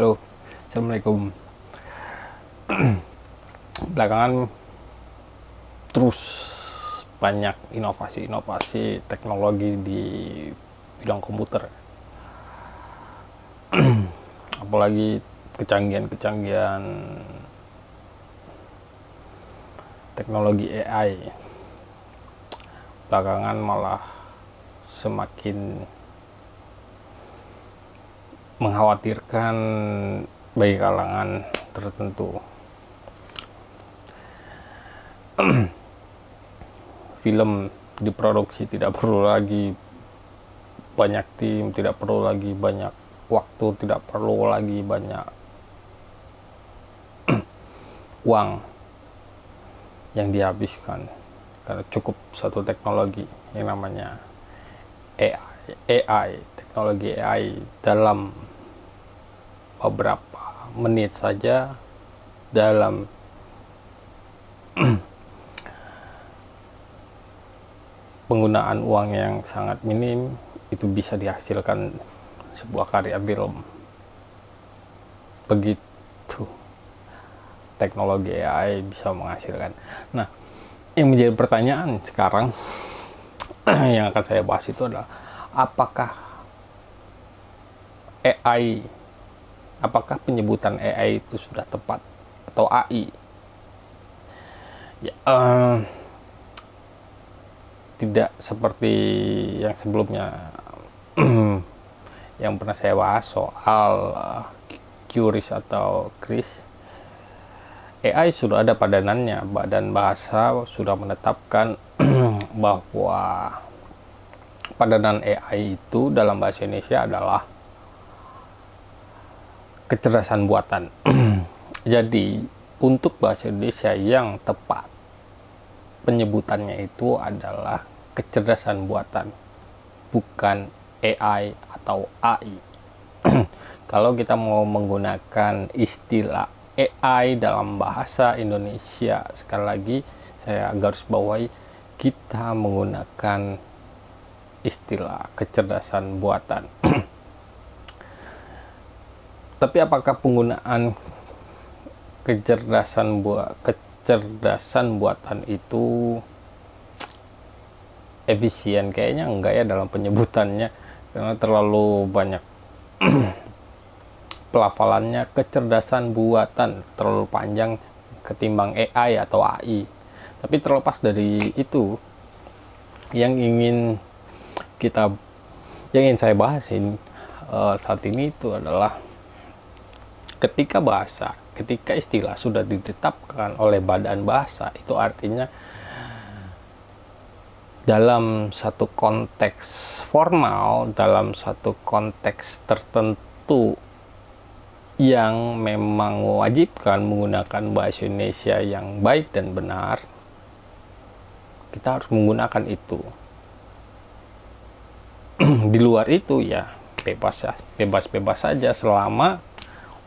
Halo, Assalamualaikum. Belakangan terus banyak inovasi-inovasi teknologi di bidang komputer. Apalagi kecanggihan-kecanggihan teknologi AI. Belakangan malah semakin mengkhawatirkan bagi kalangan tertentu. Film diproduksi tidak perlu lagi banyak tim, tidak perlu lagi banyak waktu, tidak perlu lagi banyak uang yang dihabiskan, karena cukup satu teknologi yang namanya AI. Teknologi AI dalam beberapa menit saja, dalam penggunaan uang yang sangat minim, itu bisa dihasilkan sebuah karya film. Begitu teknologi AI bisa menghasilkan. Nah, yang menjadi pertanyaan sekarang yang akan saya bahas itu adalah apakah AI, apakah penyebutan AI itu sudah tepat atau AI? Ya, tidak seperti yang sebelumnya yang pernah saya bahas soal QRIS atau KRIS. AI sudah ada padanannya, Badan Bahasa sudah menetapkan bahwa padanan AI itu dalam bahasa Indonesia adalah kecerdasan buatan. Jadi untuk bahasa Indonesia yang tepat, penyebutannya itu adalah kecerdasan buatan, bukan AI atau AI. Kalau kita mau menggunakan istilah AI dalam bahasa Indonesia, sekali lagi saya garis bawahi, kita menggunakan istilah kecerdasan buatan. Tapi apakah penggunaan kecerdasan buatan itu efisien? Kayaknya enggak ya dalam penyebutannya, karena terlalu banyak pelafalannya. Kecerdasan buatan terlalu panjang ketimbang AI atau AI. Tapi terlepas dari itu, yang ingin saya bahasin saat ini itu adalah ketika istilah sudah ditetapkan oleh Badan Bahasa, itu artinya dalam satu konteks formal, dalam satu konteks tertentu yang memang mewajibkan menggunakan bahasa Indonesia yang baik dan benar, kita harus menggunakan itu. Di luar itu ya bebas saja, selama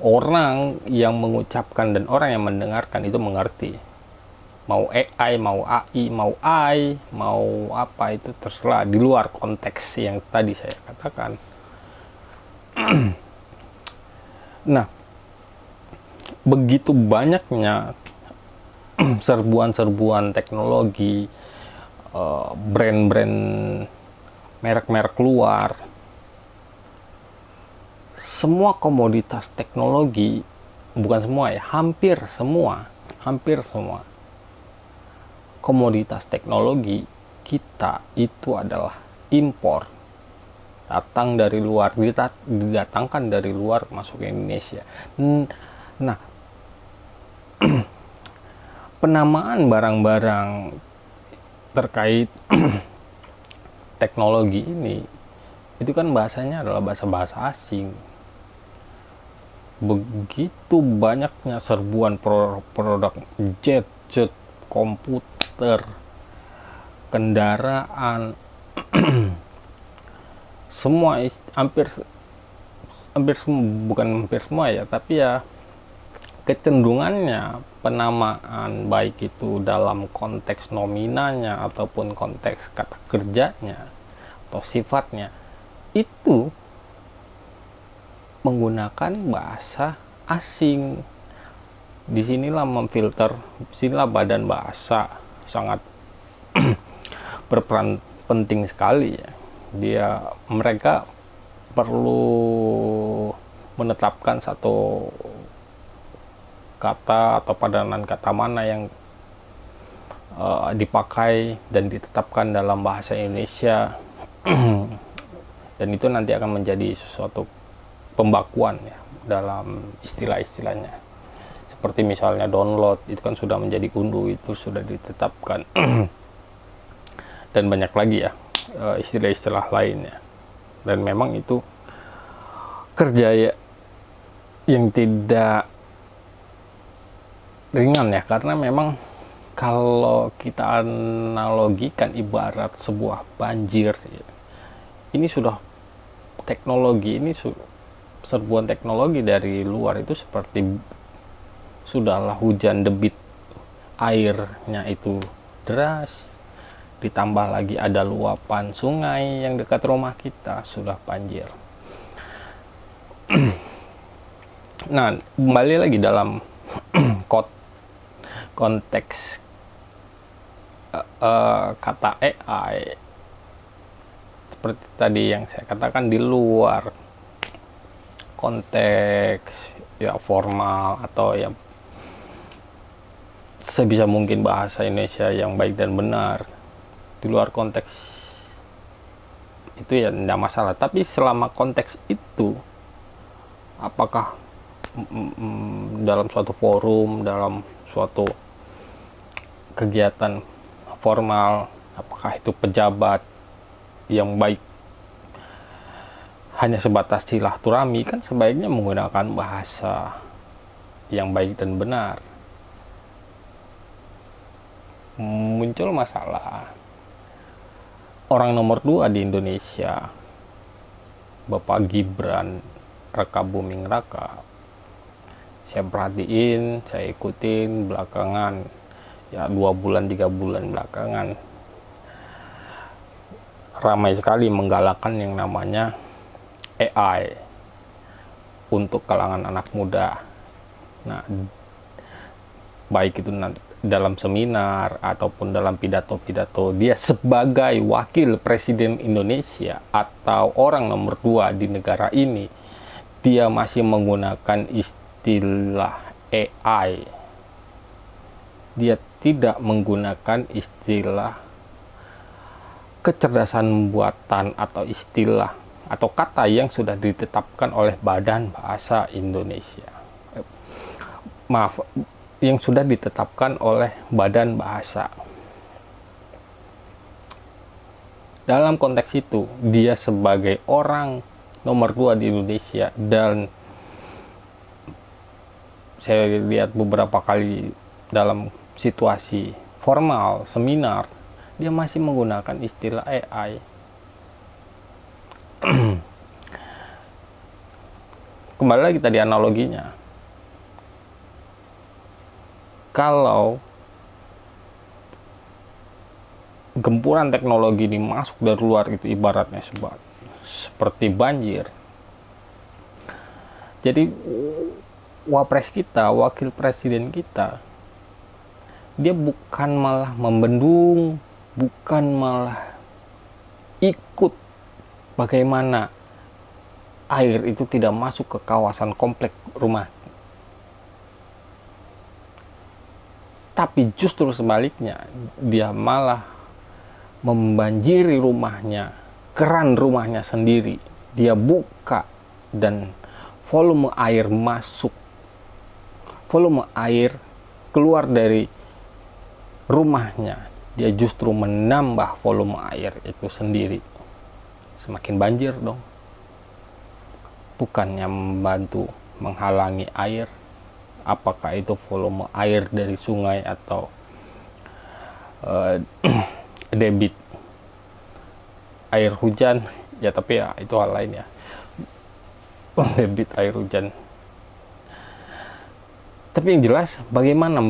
orang yang mengucapkan dan orang yang mendengarkan itu mengerti. Mau AI, mau AI, mau I, mau apa, itu terserah, di luar konteks yang tadi saya katakan. Nah, begitu banyaknya serbuan-serbuan teknologi, brand-brand, merek-merek luar, semua komoditas teknologi, bukan semua ya, hampir semua komoditas teknologi kita itu adalah impor, datang dari luar, didatangkan dari luar masuk ke Indonesia. Nah, penamaan barang-barang terkait teknologi ini itu kan bahasanya adalah bahasa asing. Begitu banyaknya serbuan produk jet, komputer, kendaraan, semua, hampir semua, bukan hampir semua ya, tapi ya kecenderungannya penamaan, baik itu dalam konteks nominanya ataupun konteks kata kerjanya atau sifatnya, itu menggunakan bahasa asing. Disinilah memfilter, disinilah badan bahasa sangat berperan penting sekali ya. Mereka perlu menetapkan satu kata atau padanan kata mana yang dipakai dan ditetapkan dalam bahasa Indonesia dan itu nanti akan menjadi sesuatu pembakuan ya dalam istilah-istilahnya, seperti misalnya download itu kan sudah menjadi unduh, itu sudah ditetapkan dan banyak lagi ya istilah-istilah lainnya. Dan memang itu kerja ya yang tidak ringan ya, karena memang kalau kita analogikan ibarat sebuah banjir ya, ini sudah teknologi, ini serbuan teknologi dari luar itu seperti sudahlah hujan, debit airnya itu deras, ditambah lagi ada luapan sungai yang dekat rumah kita, sudah banjir. Nah, kembali lagi dalam konteks kata AI, seperti tadi yang saya katakan, di luar konteks ya formal atau ya sebisa mungkin bahasa Indonesia yang baik dan benar, di luar konteks itu ya tidak masalah. Tapi selama konteks itu, apakah dalam suatu forum, dalam suatu kegiatan formal, apakah itu pejabat yang baik hanya sebatas silaturahmi, kan sebaiknya menggunakan bahasa yang baik dan benar. Muncul masalah orang nomor 2 di Indonesia, Bapak Gibran Rakabuming Raka. Saya perhatiin, saya ikutin belakangan ya 2 bulan 3 bulan belakangan, ramai sekali menggalakkan yang namanya AI untuk kalangan anak muda. Nah, baik itu dalam seminar ataupun dalam pidato-pidato, dia sebagai wakil presiden Indonesia atau orang nomor 2 di negara ini, dia masih menggunakan istilah AI. Dia tidak menggunakan istilah kecerdasan buatan atau istilah atau kata yang sudah ditetapkan oleh Badan Bahasa Indonesia. Maaf, yang sudah ditetapkan oleh Badan Bahasa. Dalam konteks itu, dia sebagai orang nomor 2 di Indonesia, dan saya lihat beberapa kali dalam situasi formal, seminar, dia masih menggunakan istilah AI. Kembali lagi tadi analoginya, kalau gempuran teknologi ini masuk dari luar, itu ibaratnya seperti banjir. Jadi wapres kita, wakil presiden kita, dia bukan malah membendung, bukan malah ikut bagaimana air itu tidak masuk ke kawasan komplek rumah, tapi justru sebaliknya, dia malah membanjiri rumahnya, keran rumahnya sendiri. Dia buka dan volume air masuk, volume air keluar dari rumahnya, dia justru menambah volume air itu sendiri. Semakin banjir dong. Bukannya membantu menghalangi air, apakah itu volume air dari sungai atau debit air hujan ya, tapi ya itu hal lain ya, debit air hujan. Tapi yang jelas, bagaimana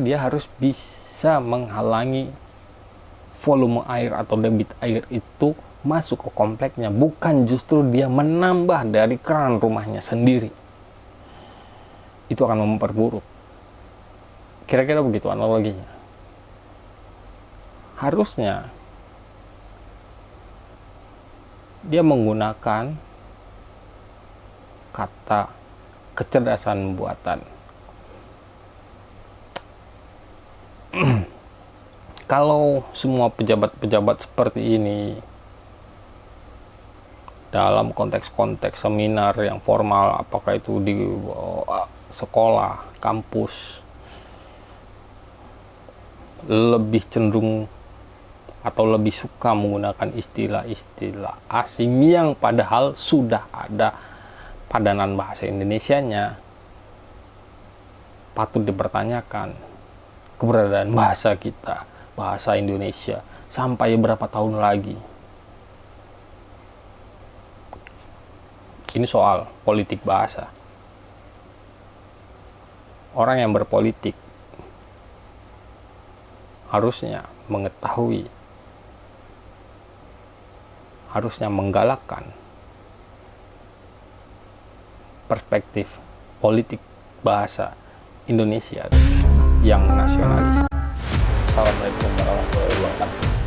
dia harus bisa menghalangi volume air atau debit air itu masuk ke kompleknya, bukan justru dia menambah dari keran rumahnya sendiri. Itu akan memperburuk. Kira-kira begitu analoginya. Harusnya dia menggunakan kata kecerdasan buatan. Kalau semua pejabat-pejabat seperti ini dalam konteks-konteks seminar yang formal, apakah itu di sekolah, kampus, lebih cenderung atau lebih suka menggunakan istilah-istilah asing yang padahal sudah ada padanan bahasa Indonesianya, patut dipertanyakan keberadaan bahasa kita, bahasa Indonesia, sampai berapa tahun lagi. Ini soal politik bahasa. Orang yang berpolitik harusnya mengetahui, harusnya menggalakkan perspektif politik bahasa Indonesia yang nasionalis. Assalamualaikum warahmatullahi wabarakatuh.